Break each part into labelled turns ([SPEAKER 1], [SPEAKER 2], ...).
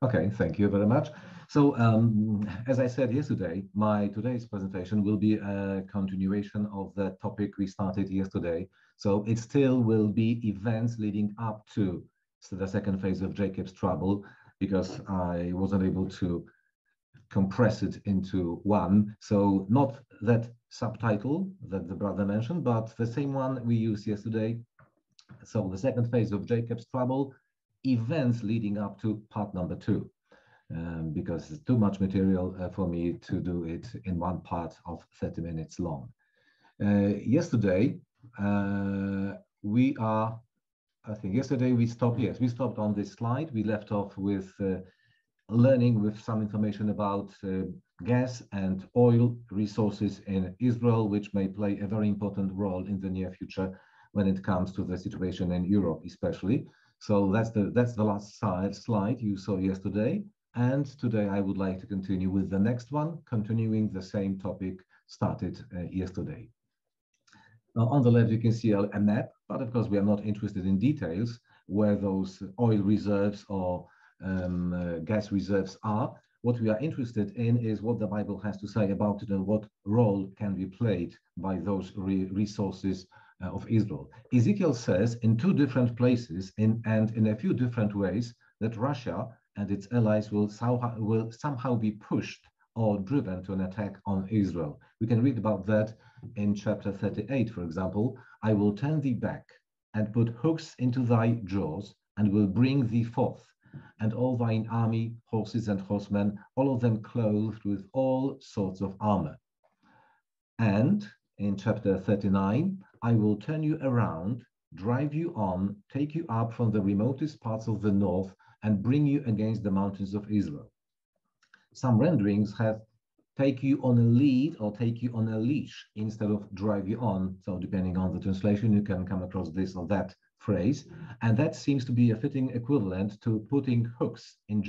[SPEAKER 1] Okay, thank you very much. So, as I said yesterday, my today's presentation will be a continuation of the topic we started yesterday. So it still will be events leading up to the second phase of Jacob's trouble, because I wasn't able to compress it into one. So not that subtitle that the brother mentioned, but the same one we used yesterday. So the second phase of Jacob's trouble, events leading up to part number two, because it's too much material for me to do it in one part of 30 minutes long. Yesterday, I think yesterday we stopped, yes, we stopped on this slide. We left off with learning with some information about gas and oil resources in Israel, which may play a very important role in the near future when it comes to the situation in Europe, especially. So that's the last slide you saw yesterday. And today I would like to continue with the next one, continuing the same topic started yesterday. On the left, you can see a map, but of course we are not interested in details where those oil reserves or gas reserves are. What we are interested in is what the Bible has to say about it and what role can be played by those resources of Israel. Ezekiel says in two different places and in a few different ways that Russia and its allies will somehow be pushed or driven to an attack on Israel. We can read about that in chapter 38, for example. I will turn thee back and put hooks into thy jaws and will bring thee forth, and all thine army, horses and horsemen, all of them clothed with all sorts of armor. And in chapter 39, I will turn you around, drive you on, take you up from the remotest parts of the north, and bring you against the mountains of Israel. Some renderings have take you on a lead or take you on a leash instead of drive you on. So depending on the translation, you can come across this or that phrase. And that seems to be a fitting equivalent to putting hooks in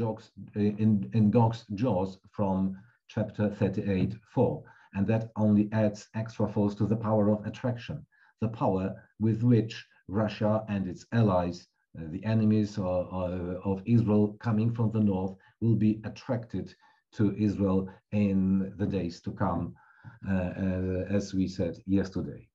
[SPEAKER 1] Gog's jaws from chapter 38:4. And that only adds extra force to the power of attraction, the power with which Russia and its allies, the enemies of Israel coming from the north, will be attracted to Israel in the days to come, as we said yesterday.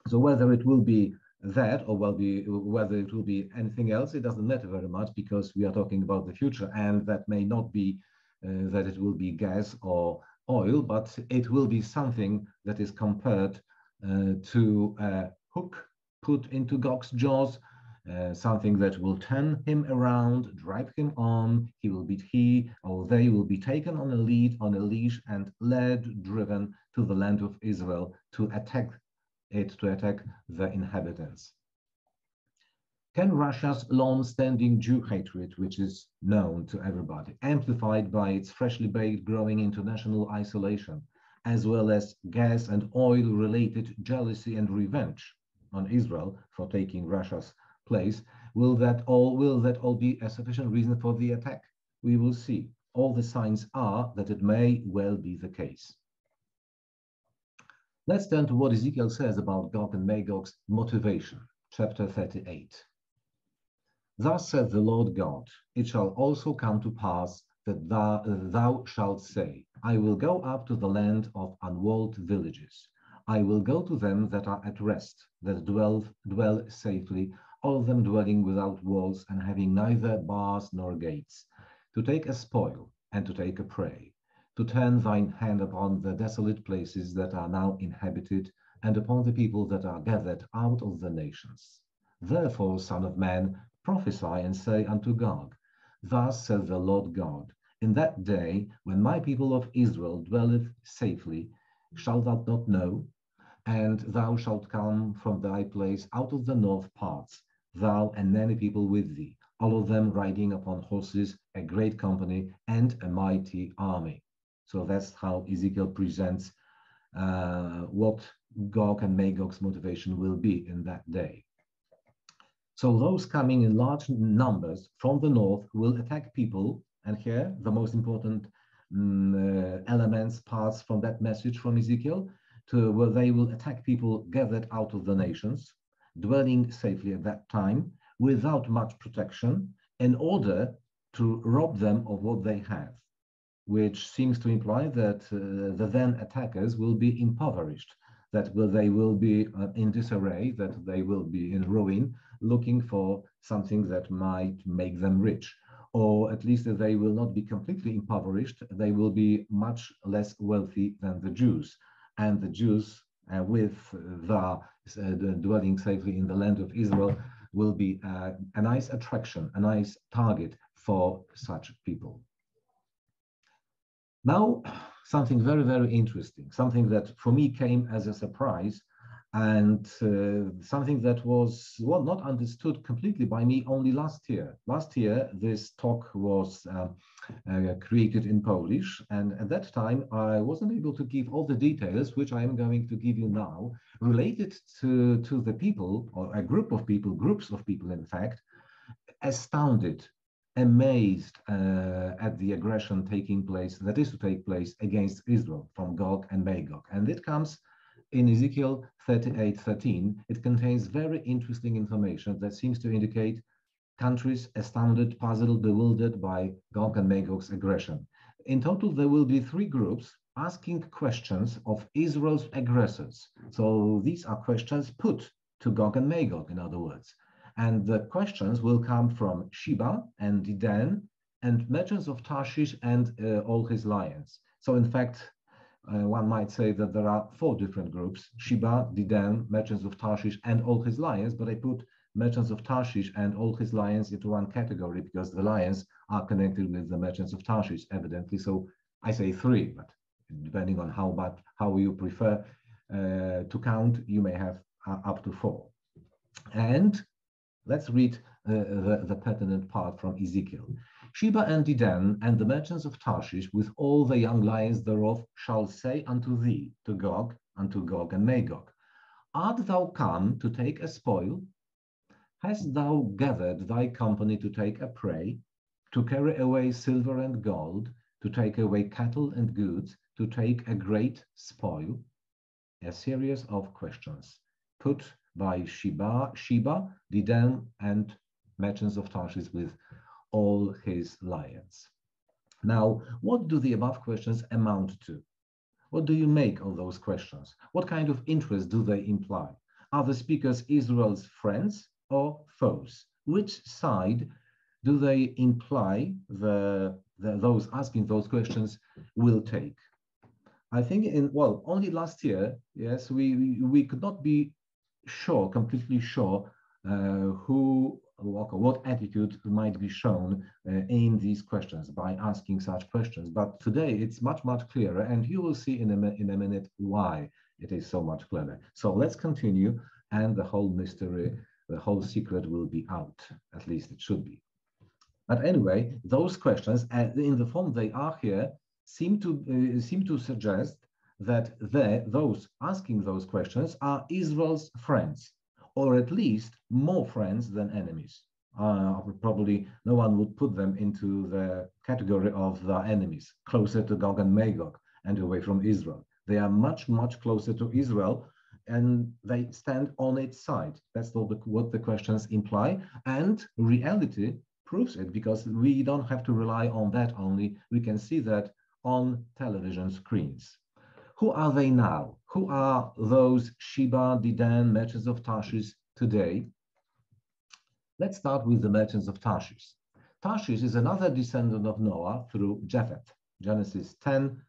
[SPEAKER 1] So whether it will be that or whether it will be anything else, it doesn't matter very much, because we are talking about the future, and that may not be that it will be gas or oil, but it will be something that is compared to a hook put into Gog's jaws, something that will turn him around, drive him on. He or they will be taken on a leash, and led, driven to the land of Israel to attack the inhabitants. Can Russia's long-standing Jew hatred, which is known to everybody, amplified by its freshly baked growing international isolation, as well as gas and oil-related jealousy and revenge on Israel for taking Russia's place, will that all be a sufficient reason for the attack? We will see. All the signs are that it may well be the case. Let's turn to what Ezekiel says about Gog and Magog's motivation, chapter 38. Thus saith the Lord God, it shall also come to pass that thou shalt say, I will go up to the land of unwalled villages. I will go to them that are at rest, that dwell safely, all of them dwelling without walls and having neither bars nor gates, to take a spoil and to take a prey, to turn thine hand upon the desolate places that are now inhabited, and upon the people that are gathered out of the nations. Therefore, Son of Man, prophesy and say unto Gog, Thus saith the Lord God, in that day when my people of Israel dwelleth safely, shalt thou not know? And thou shalt come from thy place out of the north parts, thou and many people with thee, all of them riding upon horses, a great company, and a mighty army. So that's how Ezekiel presents what Gog and Magog's motivation will be in that day. So those coming in large numbers from the north will attack people, and here the most important parts from that message from Ezekiel, to where they will attack people gathered out of the nations, dwelling safely at that time, without much protection, in order to rob them of what they have, which seems to imply that the then attackers will be impoverished, that they will be in disarray, that they will be in ruin, looking for something that might make them rich. Or at least that they will not be completely impoverished, they will be much less wealthy than the Jews. And the Jews, with the dwelling safely in the land of Israel, will be a nice attraction, a nice target for such people. Now, something very, very interesting, something that for me came as a surprise, and something that was, well, not understood completely by me only last year. Last year, this talk was created in Polish, and at that time, I wasn't able to give all the details, which I am going to give you now, related to the people, or a group of people, groups of people, in fact, astounded, amazed at the aggression taking place, that is to take place against Israel from Gog and Magog. And it comes in Ezekiel 38:13. It contains very interesting information that seems to indicate countries astounded, puzzled, bewildered by Gog and Magog's aggression. In total, there will be three groups asking questions of Israel's aggressors. So these are questions put to Gog and Magog, in other words. And the questions will come from Sheba and Didan and merchants of Tarshish and all his lions. So in fact, one might say that there are four different groups: Sheba, Didan, merchants of Tarshish, and all his lions. But I put merchants of Tarshish and all his lions into one category because the lions are connected with the merchants of Tarshish, evidently. So I say three, but depending on how you prefer to count, you may have up to four. And let's read the pertinent part from Ezekiel. Sheba and Didan and the merchants of Tarshish with all the young lions thereof shall say unto thee, to Gog, unto Gog and Magog, art thou come to take a spoil? Hast thou gathered thy company to take a prey, to carry away silver and gold, to take away cattle and goods, to take a great spoil? A series of questions put by Sheba, Didan, and merchants of Tarshish with all his lions. Now, what do the above questions amount to? What do you make of those questions? What kind of interest do they imply? Are the speakers Israel's friends or foes? Which side do they imply those asking those questions will take? I think only last year, yes, we could not be sure, completely sure, what attitude might be shown in these questions by asking such questions. But today it's much, much clearer, and you will see in a minute why it is so much clearer. So let's continue, and the whole mystery, the whole secret will be out, at least it should be. But anyway, those questions, in the form they are here, seem to suggest that those asking those questions are Israel's friends, or at least more friends than enemies. Probably no one would put them into the category of the enemies, closer to Gog and Magog and away from Israel. They are much, much closer to Israel, and they stand on its side. That's what the questions imply, and reality proves it, because we don't have to rely on that only. We can see that on television screens. Who are they now? Who are those Sheba, Didan, merchants of Tarshish today? Let's start with the merchants of Tarshish. Tarshish is another descendant of Noah through Japheth. Genesis 10,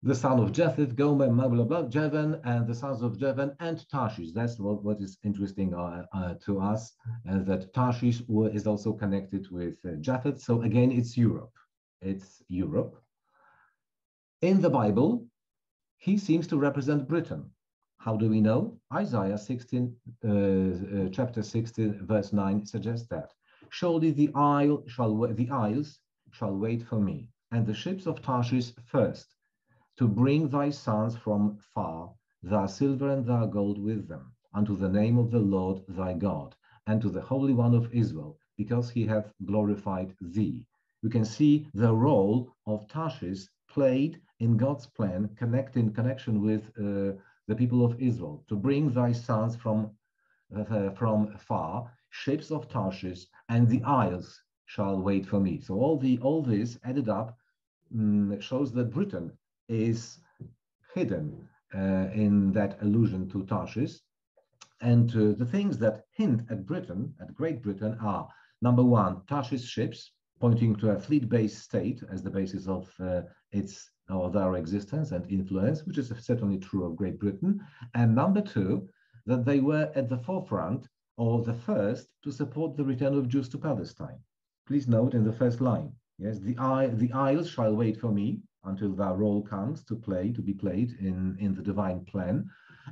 [SPEAKER 1] the son of Japheth, Gomer, blah, blah, blah, Javan, and the sons of Javan and Tarshish. That's what is interesting to us, that Tarshish is also connected with Japheth. So again, it's Europe. It's Europe. In the Bible, he seems to represent Britain. How do we know? Isaiah 16, chapter 16, verse 9 suggests that. Surely the isles shall wait for me, and the ships of Tarshish first, to bring thy sons from far, thy silver and thy gold with them, unto the name of the Lord thy God, and to the Holy One of Israel, because he hath glorified thee. You can see the role of Tarshish played in God's plan, in connection with the people of Israel, to bring thy sons from far, ships of Tarshish, and the isles shall wait for me. So all this added up shows that Britain is hidden in that allusion to Tarshish. And the things that hint at Britain, at Great Britain, are number one, Tarshish ships, pointing to a fleet-based state as the basis of its or their existence and influence, which is certainly true of Great Britain. And number two, that they were at the forefront or the first to support the return of Jews to Palestine. Please note in the first line, yes, the isles shall wait for me until their role comes to be played in the divine plan,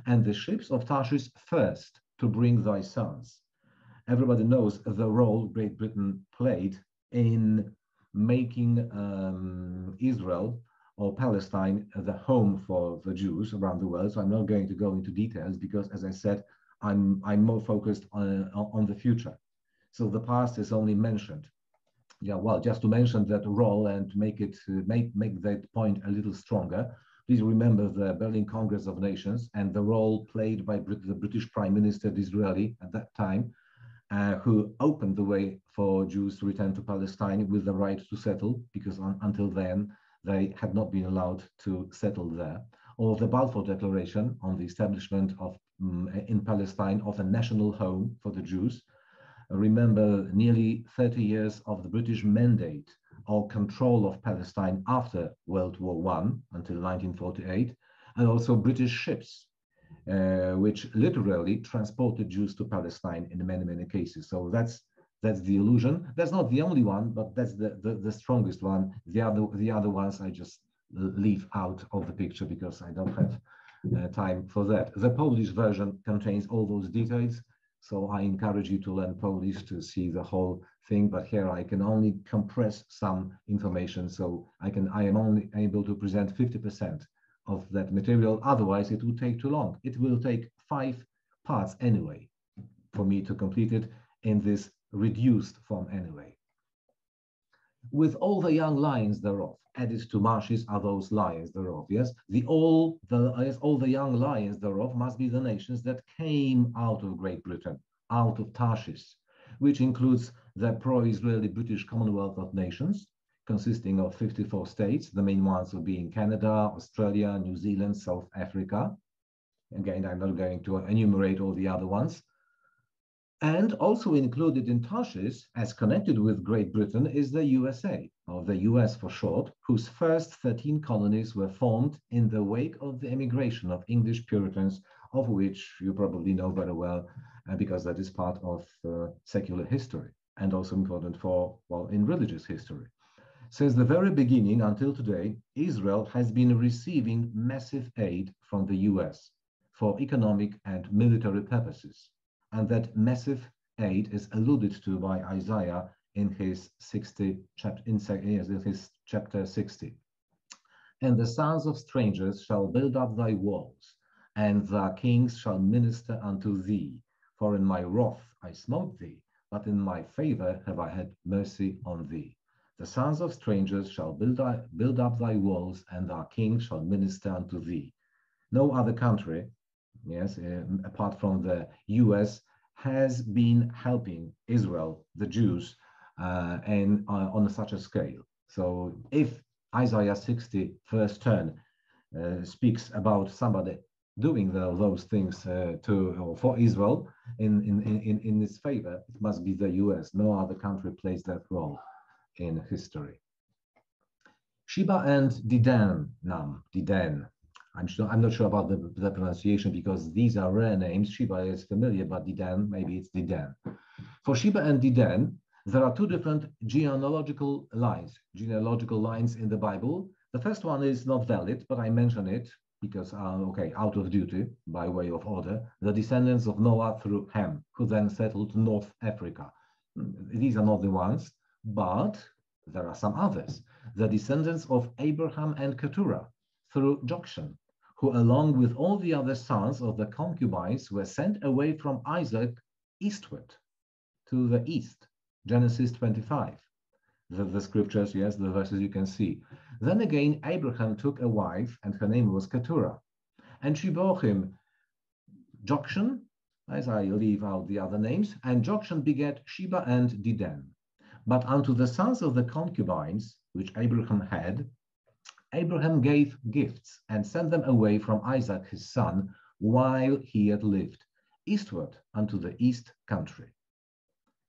[SPEAKER 1] and the ships of Tarshish first to bring thy sons. Everybody knows the role Great Britain played in making Israel or Palestine the home for the Jews around the world. So I'm not going to go into details because, as I said, I'm more focused on the future. So the past is only mentioned. Yeah, well, just to mention that role and make that point a little stronger. Please remember the Berlin Congress of Nations and the role played by the British Prime Minister Disraeli at that time, who opened the way for Jews to return to Palestine with the right to settle, because until then they had not been allowed to settle there. Or the Balfour Declaration on the establishment of in Palestine of a national home for the Jews. Remember nearly 30 years of the British mandate or control of Palestine after World War I until 1948, and also British ships, which literally transported Jews to Palestine in many, many cases. So that's the illusion. That's not the only one, but that's the strongest one. The other ones I just leave out of the picture because I don't have time for that. The Polish version contains all those details. So I encourage you to learn Polish to see the whole thing, but here I can only compress some information. So I am only able to present 50% of that material. Otherwise it would take too long. It will take 5 parts anyway for me to complete it in this reduced form anyway. With all the young lions thereof, added to marshes are those lions thereof. Yes, all the young lions thereof must be the nations that came out of Great Britain, out of Tarshish, which includes the pro-Israeli British Commonwealth of Nations, consisting of 54 states, the main ones being Canada, Australia, New Zealand, South Africa. Again, I'm not going to enumerate all the other ones. And also included in Tarshish, as connected with Great Britain, is the USA, or the US for short, whose first 13 colonies were formed in the wake of the emigration of English Puritans, of which you probably know very well, because that is part of secular history and also important for, well, in religious history. Since the very beginning until today, Israel has been receiving massive aid from the US for economic and military purposes. And that massive aid is alluded to by Isaiah in his chapter 60. And the sons of strangers shall build up thy walls, and the kings shall minister unto thee. For in my wrath I smote thee, but in my favor have I had mercy on thee. The sons of strangers shall build up thy walls, and thy kings shall minister unto thee. No other country, yes, apart from the US, has been helping Israel, the Jews, on such a scale. So if Isaiah 60, verse 10, speaks about somebody doing those things for Israel in its favor, it must be the US. No other country plays that role in history. Sheba and Didan. I'm not sure about the pronunciation because these are rare names. Sheba is familiar, but Didan, maybe it's Didan. For Sheba and Didan, there are 2 different genealogical lines in the Bible. The first one is not valid, but I mention it because, out of duty, by way of order, the descendants of Noah through Ham, who then settled North Africa. These are not the ones, but there are some others. The descendants of Abraham and Keturah through Jokshan, who along with all the other sons of the concubines were sent away from Isaac eastward to the east. Genesis 25. The scriptures, yes, the verses you can see. Then again, Abraham took a wife, and her name was Keturah. And she bore him Jokshan, as I leave out the other names, and Jokshan begat Sheba and Didan. But unto the sons of the concubines, which Abraham had, Abraham gave gifts and sent them away from Isaac his son while he yet lived, eastward unto the east country.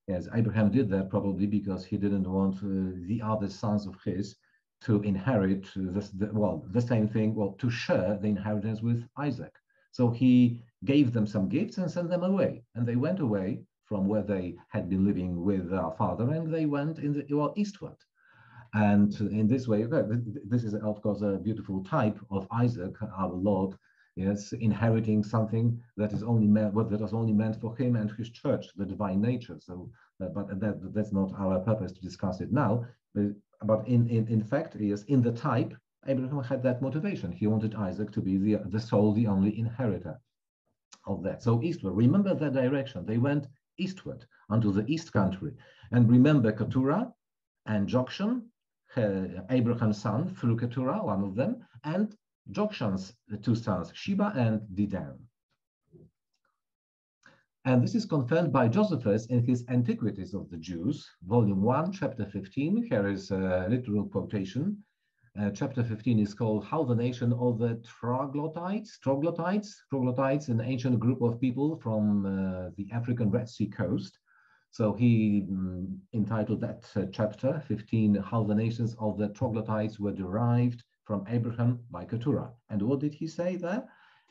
[SPEAKER 1] Yes, Abraham did that probably because he didn't want the other sons of his to inherit the same thing, to share the inheritance with Isaac. So he gave them some gifts and sent them away. And they went away from where they had been living with their father, and they went eastward. And in this way, this is, of course, a beautiful type of Isaac, our Lord, yes, inheriting something that is only meant for him and his church, the divine nature. So, but that's not our purpose to discuss it now. But in fact, yes, in the type, Abraham had that motivation. He wanted Isaac to be the only inheritor of that. So eastward, remember that direction. They went eastward unto the east country. And remember Keturah and Jokshan, Abraham's son through Keturah, one of them, and Jokshan's two sons, Sheba and Didan. And this is confirmed by Josephus in his Antiquities of the Jews, volume 1, chapter 15. Here is a literal quotation. Chapter 15 is called How the Nation of the Troglodytes, an ancient group of people from the African Red Sea coast. So he entitled that chapter 15, How the Nations of the Troglodytes were derived from Abraham by Keturah. And what did he say there?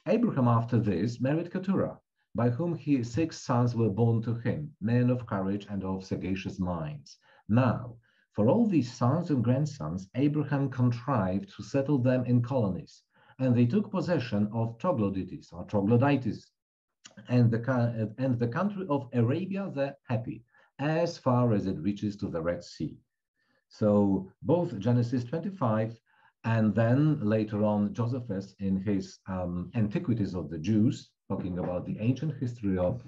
[SPEAKER 1] Abraham after this married Keturah, by whom his 6 sons were born to him, men of courage and of sagacious minds. Now, for all these sons and grandsons, Abraham contrived to settle them in colonies, and they took possession of Troglodytes, and the country of Arabia the Happy, as far as it reaches to the Red Sea. So both Genesis 25 and then later on Josephus in his Antiquities of the Jews, talking about the ancient history of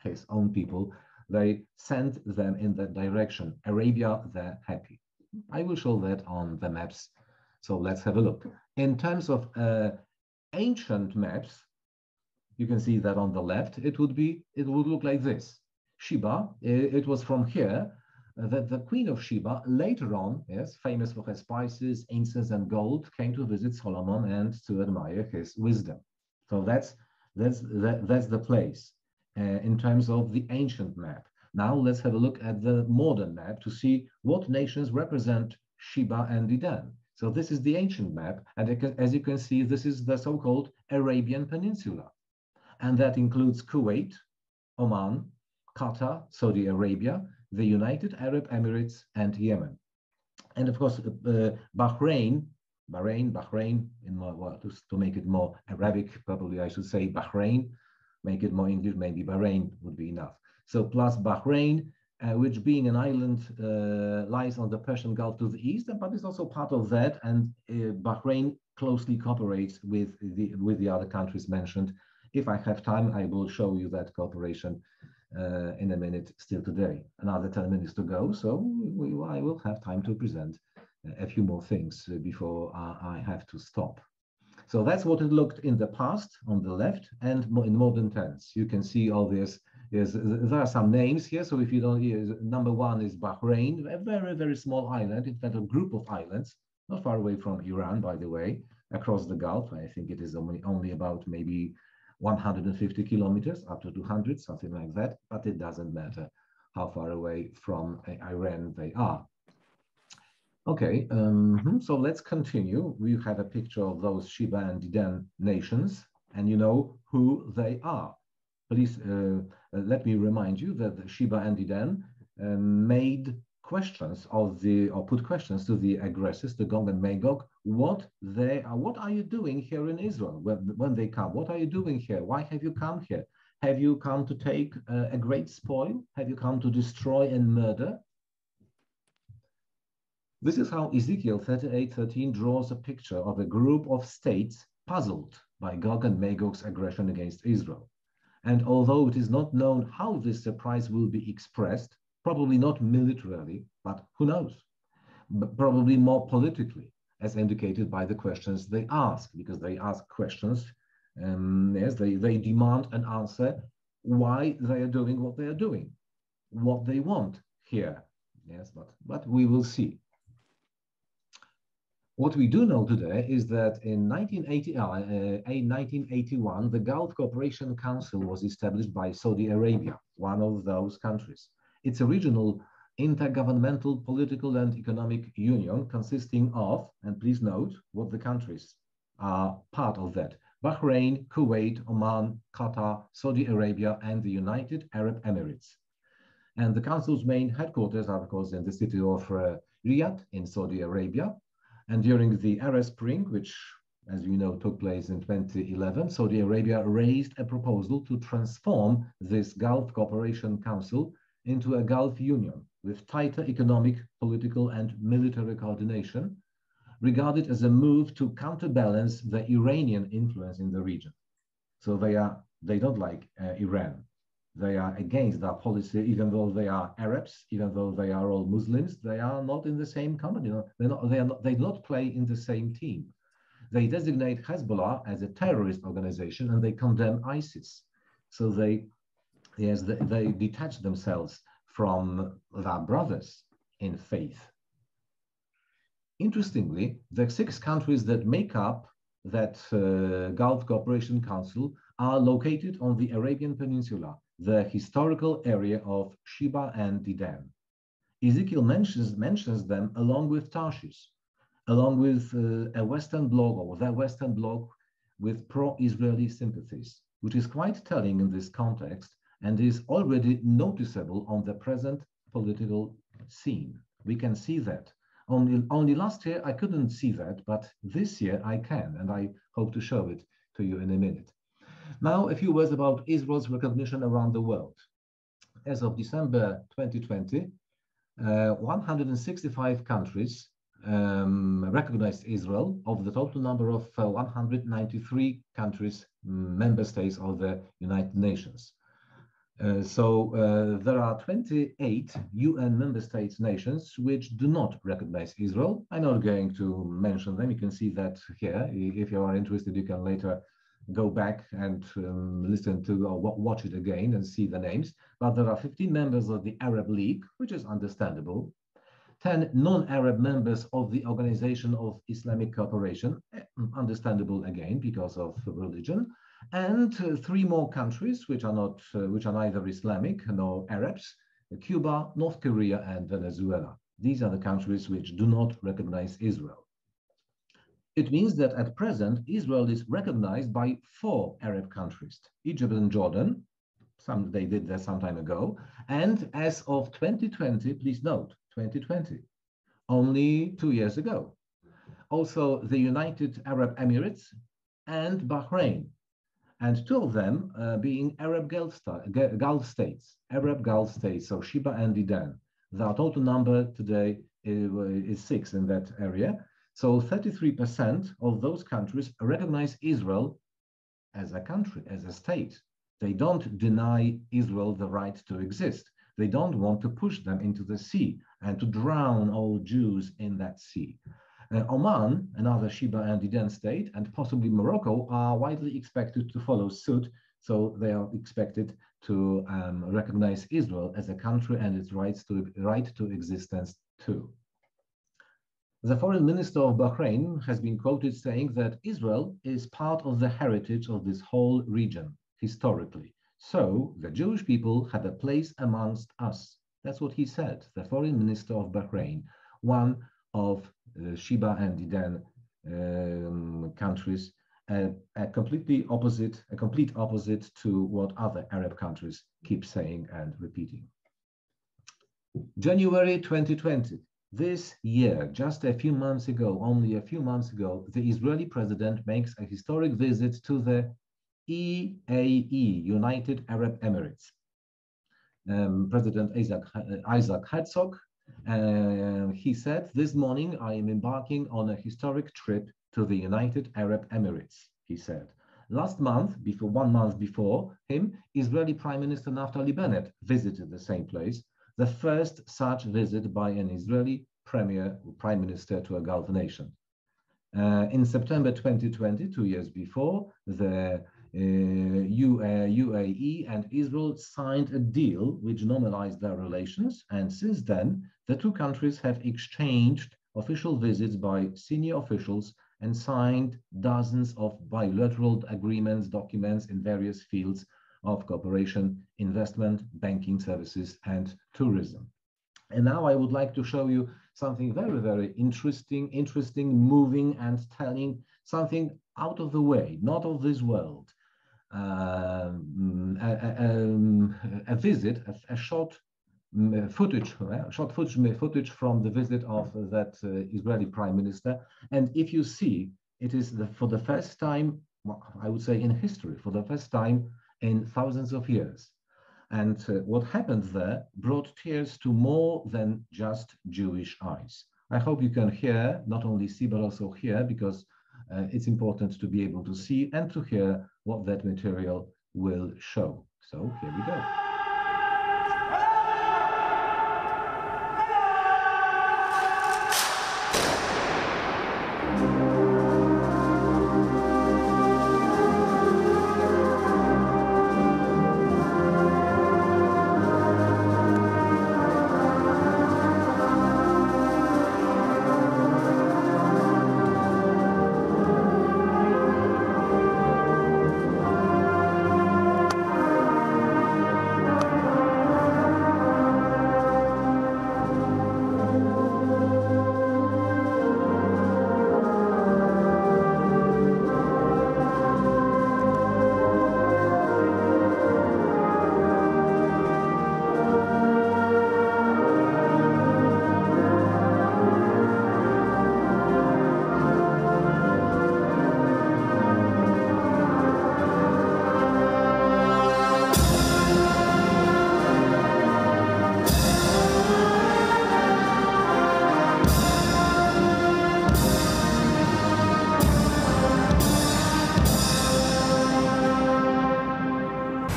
[SPEAKER 1] his own people, they sent them in that direction, Arabia the Happy. I will show that on the maps. So let's have a look. In terms of ancient maps, you can see that on the left, it would look like this. Sheba, it was from here that the Queen of Sheba later on, yes, famous for her spices, incense, and gold, came to visit Solomon and to admire his wisdom. So that's the place in terms of the ancient map. Now let's have a look at the modern map to see what nations represent Sheba and Didan. So this is the ancient map, and as you can see, this is the so-called Arabian Peninsula. And that includes Kuwait, Oman, Qatar, Saudi Arabia, the United Arab Emirates, and Yemen. And of course, Bahrain, to make it more Arabic, probably I should say Bahrain, make it more English, maybe Bahrain would be enough. So plus Bahrain, which being an island lies on the Persian Gulf to the east, but is also part of that, and Bahrain closely cooperates with the other countries mentioned. If I have time, I will show you that cooperation in a minute still today. Another 10 minutes to go, so I will have time to present a few more things before I have to stop. So that's what it looked in the past on the left, and in modern tense. You can see all this. Yes, there are some names here. So if you don't, number 1 is Bahrain, a very, very small island, in fact, a group of islands, not far away from Iran, by the way, across the Gulf. I think it is only about maybe 150 kilometers, up to 200, something like that, but it doesn't matter how far away from Iran they are. Okay, so let's continue. We have a picture of those Sheba and Didan nations, and you know who they are. Please let me remind you that Sheba and Didan made questions put questions to the aggressors, to Gog and Magog, what are you doing here in Israel when they come? What are you doing here? Why have you come here? Have you come to take a great spoil? Have you come to destroy and murder? This is how Ezekiel 38:13 draws a picture of a group of states puzzled by Gog and Magog's aggression against Israel. And although it is not known how this surprise will be expressed, probably not militarily, but who knows? But probably more politically, as indicated by the questions they ask, because they ask questions, yes, they demand an answer why they are doing what they are doing, what they want here. Yes, but we will see. What we do know today is that in 1981, the Gulf Cooperation Council was established by Saudi Arabia, one of those countries. It's a regional intergovernmental political and economic union consisting of, and please note what the countries are part of that: Bahrain, Kuwait, Oman, Qatar, Saudi Arabia, and the United Arab Emirates. And the council's main headquarters are, of course, in the city of Riyadh in Saudi Arabia. And during the Arab Spring, which, as you know, took place in 2011, Saudi Arabia raised a proposal to transform this Gulf Cooperation Council into a Gulf Union with tighter economic, political, and military coordination, regarded as a move to counterbalance the Iranian influence in the region. So they don't like Iran. They are against that policy, even though they are Arabs, even though they are all Muslims. They are not in the same company. They do not play in the same team. They designate Hezbollah as a terrorist organization, and they condemn ISIS. So they detach themselves from their brothers in faith. Interestingly, the 6 countries that make up that Gulf Cooperation Council are located on the Arabian Peninsula, the historical area of Sheba and Didan. Ezekiel mentions them along with Tarshish, along with a Western Bloc, or the Western Bloc with pro-Israeli sympathies, which is quite telling in this context and is already noticeable on the present political scene. We can see that. Only last year I couldn't see that, but this year I can, and I hope to show it to you in a minute. Now, a few words about Israel's recognition around the world. As of December 2020, 165 countries recognized Israel of the total number of 193 countries, member states of the United Nations. There are 28 UN member states nations which do not recognize Israel. I'm not going to mention them. You can see that here. If you are interested, you can later go back and listen to or watch it again and see the names. But there are 15 members of the Arab League, which is understandable. 10 non-Arab members of the Organization of Islamic Cooperation, understandable again because of religion. And 3 more countries which are neither Islamic nor Arabs: Cuba, North Korea, and Venezuela. These are the countries which do not recognize Israel. It means that at present, Israel is recognized by 4 Arab countries: Egypt and Jordan. They did that some time ago. And as of 2020, please note, 2020, only 2 years ago, also the United Arab Emirates and Bahrain. And 2 of them being Arab Gulf states, so Sheba and Didan. The total number today is 6 in that area. So 33% of those countries recognize Israel as a country, as a state. They don't deny Israel the right to exist. They don't want to push them into the sea and to drown all Jews in that sea. Oman, another Sheba and Didan state, and possibly Morocco are widely expected to follow suit. So they are expected to recognize Israel as a country and its right to existence too. The foreign minister of Bahrain has been quoted saying that Israel is part of the heritage of this whole region historically. So the Jewish people have a place amongst us. That's what he said, the foreign minister of Bahrain, one of Sheba and Didan countries, a complete opposite to what other Arab countries keep saying and repeating. January 2020, this year, just a few months ago, only a few months ago, the Israeli president makes a historic visit to the EAE, United Arab Emirates. President Isaac Herzog, he said, "This morning I am embarking on a historic trip to the United Arab Emirates," he said. Last month, 1 month before him, Israeli Prime Minister Naftali Bennett visited the same place, the first such visit by an Israeli prime minister to a Gulf nation. In September 2020, 2 years before, the UAE and Israel signed a deal which normalized their relations, and since then, the two countries have exchanged official visits by senior officials and signed dozens of bilateral agreements, documents in various fields of cooperation, investment, banking services, and tourism. And now I would like to show you something very, very interesting, moving, and telling something out of the way, not of this world. A visit, a short footage from the visit of that Israeli Prime Minister. And if you see, it is for the first time, I would say in history, for the first time in thousands of years. And what happened there brought tears to more than just Jewish eyes. I hope you can hear, not only see, but also hear, because it's important to be able to see and to hear what that material will show. So here we go.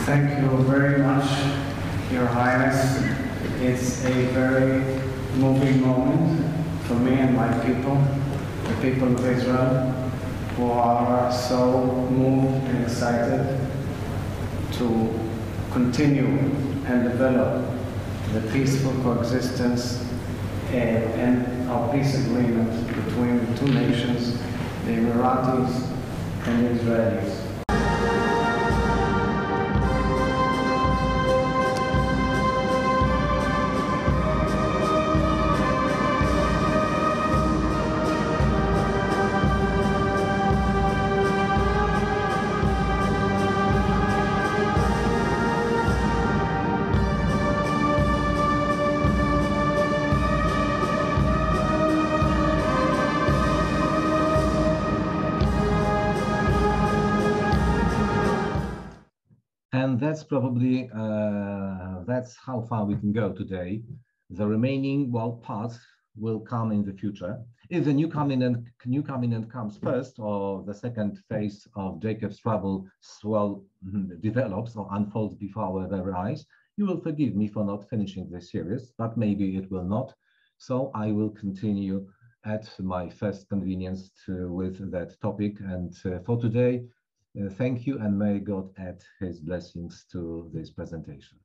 [SPEAKER 2] Thank you very much, Your Highness. It's a very moving moment for me and my people, the people of Israel, who are so moved and excited to continue and develop the peaceful coexistence and our peace agreement between the two nations, the Emiratis and the Israelis.
[SPEAKER 1] And that's probably, that's how far we can go today. The remaining, parts will come in the future. If the new covenant comes first, or the second phase of Jacob's trouble develops or unfolds before our very eyes, you will forgive me for not finishing this series, but maybe it will not. So I will continue at my first convenience with that topic. And for today, thank you, and may God add his blessings to this presentation.